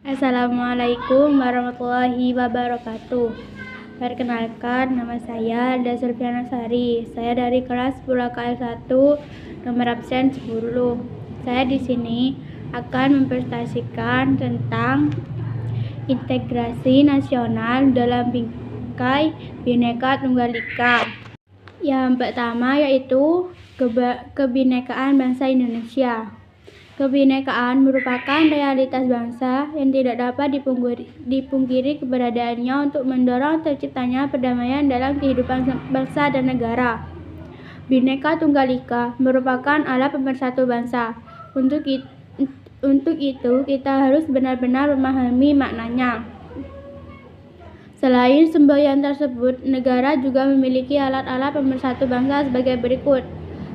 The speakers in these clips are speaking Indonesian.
Assalamualaikum warahmatullahi wabarakatuh. Perkenalkan, nama saya Anda Sulfiana Sari. Saya dari kelas 10 KL1, nomor absen 10. Saya di sini akan mempresentasikan tentang integrasi nasional dalam bingkai Bhinneka Tunggal Ika. Yang pertama yaitu kebinekaan bangsa Indonesia. Kebinekaan merupakan realitas bangsa yang tidak dapat dipungkiri keberadaannya untuk mendorong terciptanya perdamaian dalam kehidupan bangsa dan negara. Bhinneka Tunggal Ika merupakan alat pemersatu bangsa. Untuk itu kita harus benar-benar memahami maknanya. Selain semboyan tersebut, negara juga memiliki alat-alat pemersatu bangsa sebagai berikut.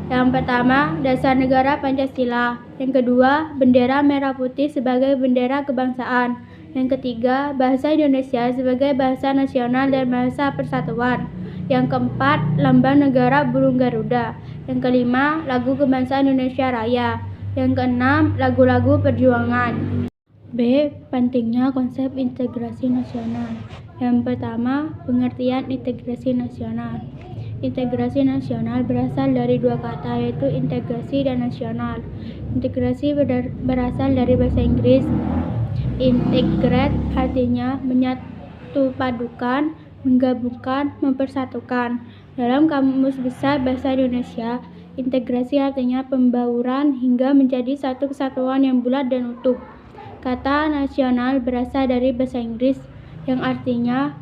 Yang pertama, dasar negara Pancasila. Yang kedua, bendera merah putih sebagai bendera kebangsaan. Yang ketiga, bahasa Indonesia sebagai bahasa nasional dan bahasa persatuan. Yang keempat, lambang negara burung Garuda. Yang kelima, lagu kebangsaan Indonesia Raya. Yang keenam, lagu-lagu perjuangan. B. Pentingnya konsep integrasi nasional. Yang pertama, pengertian integrasi nasional. Integrasi nasional berasal dari dua kata, yaitu integrasi dan nasional. Integrasi berasal dari bahasa Inggris. Integrate artinya menyatupadukan, menggabungkan, mempersatukan. Dalam Kamus Besar Bahasa Indonesia, integrasi artinya pembauran hingga menjadi satu kesatuan yang bulat dan utuh. Kata nasional berasal dari bahasa Inggris yang artinya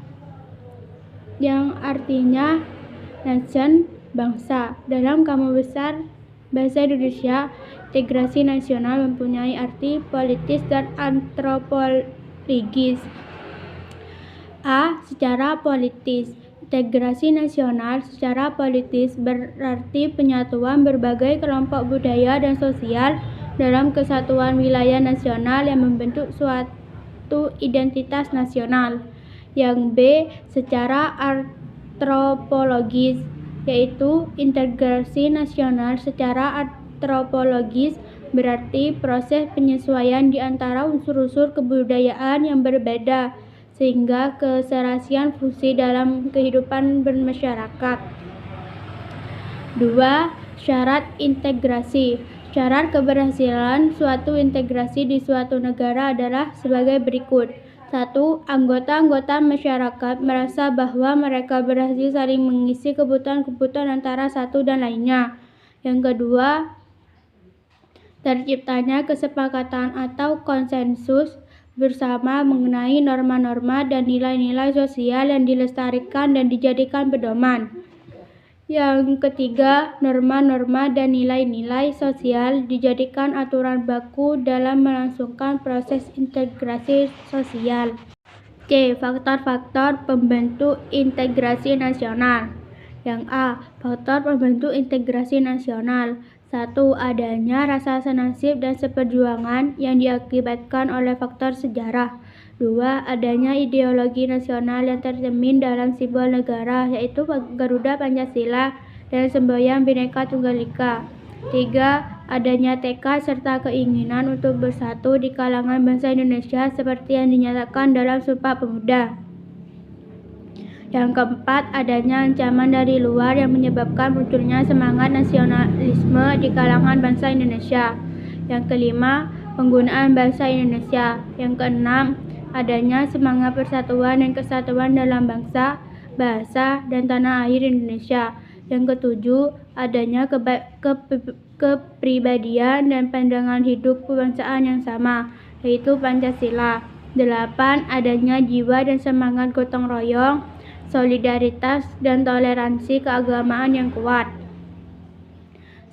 nation, bangsa. Dalam Kamus Besar Bahasa Indonesia, integrasi nasional mempunyai arti politis dan antropologis. A. Secara politis. Integrasi nasional secara politis berarti penyatuan berbagai kelompok budaya dan sosial dalam kesatuan wilayah nasional yang membentuk suatu identitas nasional. Yang B. Secara antropologis, yaitu integrasi nasional secara antropologis berarti proses penyesuaian di antara unsur-unsur kebudayaan yang berbeda sehingga keserasian fungsi dalam kehidupan bermasyarakat. 2. Syarat integrasi. Syarat keberhasilan suatu integrasi di suatu negara adalah sebagai berikut. 1. Anggota-anggota masyarakat merasa bahwa mereka berhasil saling mengisi kebutuhan-kebutuhan antara satu dan lainnya. Yang kedua, terciptanya kesepakatan atau konsensus bersama mengenai norma-norma dan nilai-nilai sosial yang dilestarikan dan dijadikan pedoman. Yang ketiga, norma-norma dan nilai-nilai sosial dijadikan aturan baku dalam melangsungkan proses integrasi sosial. C. Faktor-faktor pembentuk integrasi nasional. Yang A. Faktor pembentuk integrasi nasional. 1. Adanya rasa senasib dan seperjuangan yang diakibatkan oleh faktor sejarah. 2. Adanya ideologi nasional yang tercermin dalam simbol negara, yaitu Garuda Pancasila dan semboyan Bhinneka Tunggal Ika. 3. Adanya tekad serta keinginan untuk bersatu di kalangan bangsa Indonesia seperti yang dinyatakan dalam Sumpah Pemuda. Yang keempat, adanya ancaman dari luar yang menyebabkan munculnya semangat nasionalisme di kalangan bangsa Indonesia. Yang kelima, penggunaan bahasa Indonesia. Yang keenam, adanya semangat persatuan dan kesatuan dalam bangsa, bahasa, dan tanah air Indonesia. Yang ketujuh, adanya kepribadian dan pandangan hidup kebangsaan yang sama, yaitu Pancasila. 8. Adanya jiwa dan semangat gotong royong, solidaritas, dan toleransi keagamaan yang kuat.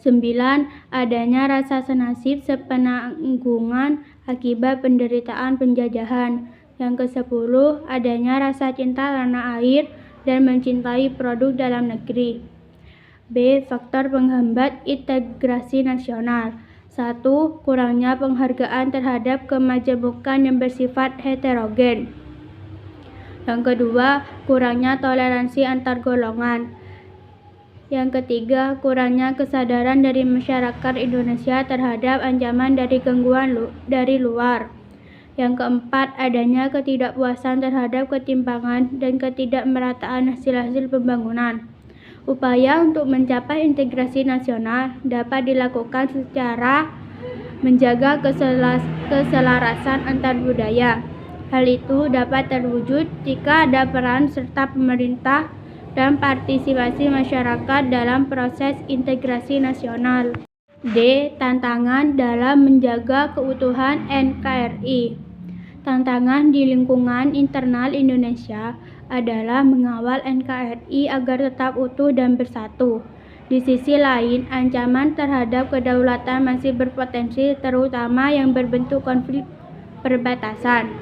9. Adanya rasa senasib sepenanggungan akibat penderitaan penjajahan. Yang ke-10. Adanya rasa cinta tanah air dan mencintai produk dalam negeri. B. Faktor penghambat integrasi nasional. 1. Kurangnya penghargaan terhadap kemajemukan yang bersifat heterogen. Yang kedua, kurangnya toleransi antar golongan. Yang ketiga, kurangnya kesadaran dari masyarakat Indonesia terhadap ancaman dari gangguan dari luar. Yang keempat, adanya ketidakpuasan terhadap ketimpangan dan ketidakmerataan hasil-hasil pembangunan. Upaya untuk mencapai integrasi nasional dapat dilakukan secara menjaga keselarasan antar budaya. Hal itu dapat terwujud jika ada peran serta pemerintah dan partisipasi masyarakat dalam proses integrasi nasional. D. Tantangan dalam menjaga keutuhan NKRI. Tantangan di lingkungan internal Indonesia adalah mengawal NKRI agar tetap utuh dan bersatu. Di sisi lain, ancaman terhadap kedaulatan masih berpotensi, terutama yang berbentuk konflik perbatasan,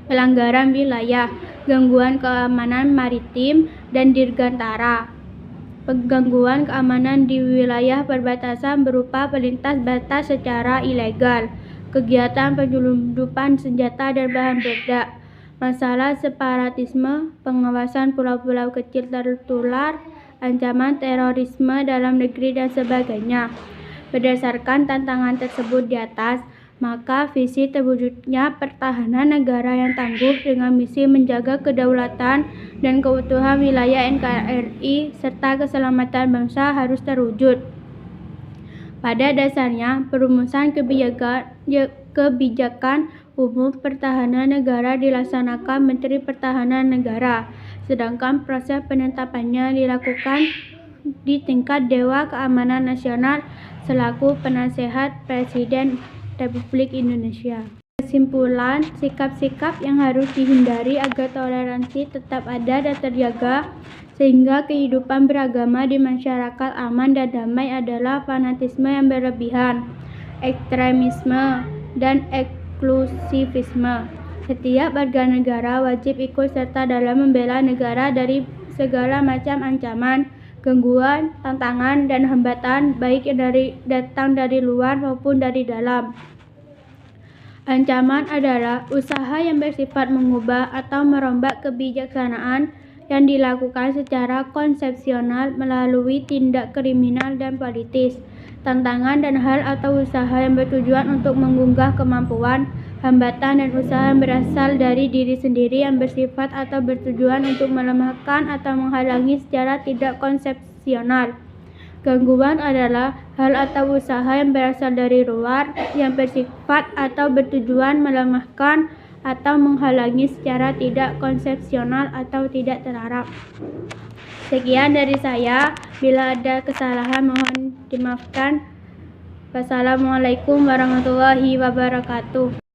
pelanggaran wilayah, gangguan keamanan maritim dan dirgantara. Gangguan keamanan di wilayah perbatasan berupa pelintas batas secara ilegal, kegiatan penyelundupan senjata dan bahan peledak, masalah separatisme, pengawasan pulau-pulau kecil tertular, ancaman terorisme dalam negeri, dan sebagainya. Berdasarkan tantangan tersebut di atas, maka visi terwujudnya pertahanan negara yang tangguh dengan misi menjaga kedaulatan dan keutuhan wilayah NKRI serta keselamatan bangsa harus terwujud. Pada dasarnya, perumusan kebijakan umum pertahanan negara dilaksanakan Menteri Pertahanan Negara, sedangkan proses penetapannya dilakukan di tingkat Dewan Keamanan Nasional selaku penasehat Presiden Republik Indonesia. Kesimpulan, sikap-sikap yang harus dihindari agar toleransi tetap ada dan terjaga sehingga kehidupan beragama di masyarakat aman dan damai adalah fanatisme yang berlebihan, ekstremisme, dan eksklusivisme. Setiap warga negara wajib ikut serta dalam membela negara dari segala macam ancaman, gangguan, tantangan, dan hambatan baik datang dari luar maupun dari dalam. Ancaman adalah usaha yang bersifat mengubah atau merombak kebijaksanaan yang dilakukan secara konsepsional melalui tindak kriminal dan politis. Tantangan dan hal atau usaha yang bertujuan untuk mengunggah kemampuan, hambatan, dan usaha yang berasal dari diri sendiri yang bersifat atau bertujuan untuk melemahkan atau menghalangi secara tidak konsepsional. Gangguan adalah hal atau usaha yang berasal dari luar yang bersifat atau bertujuan melemahkan atau menghalangi secara tidak konsepsional atau tidak teraraf. Sekian dari saya. Bila ada kesalahan mohon dimaafkan. Wassalamualaikum warahmatullahi wabarakatuh.